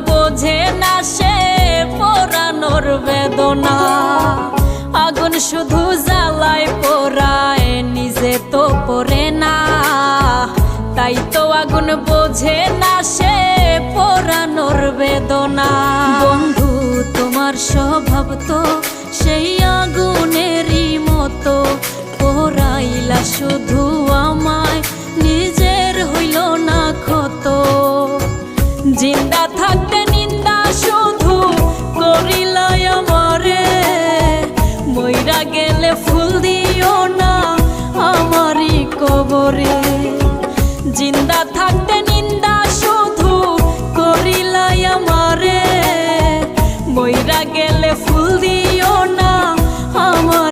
বোঝে না সে পোড়ানোর বেদনা। আগুন শুধু জ্বালায় পোড়ায়, নিজে তো পড়ে না। তাই তো আগুন বোঝে না সে পোড়ানোর বেদনা। বন্ধু তোমার স্বভাব তো সেই আগুনেরই মতো, পোড়াইলা শুধু আমায়, নিজের হইল না ক্ষত। জিন্দা থাকতে নিন্দা শুধু করিলাই আমারে, মইরা গেলে ফুল দিও না আমারই কবরে। জিন্দা থাকতে নিন্দা শুধু করিলাই আমারে, মইরা গেলে ফুল দিও না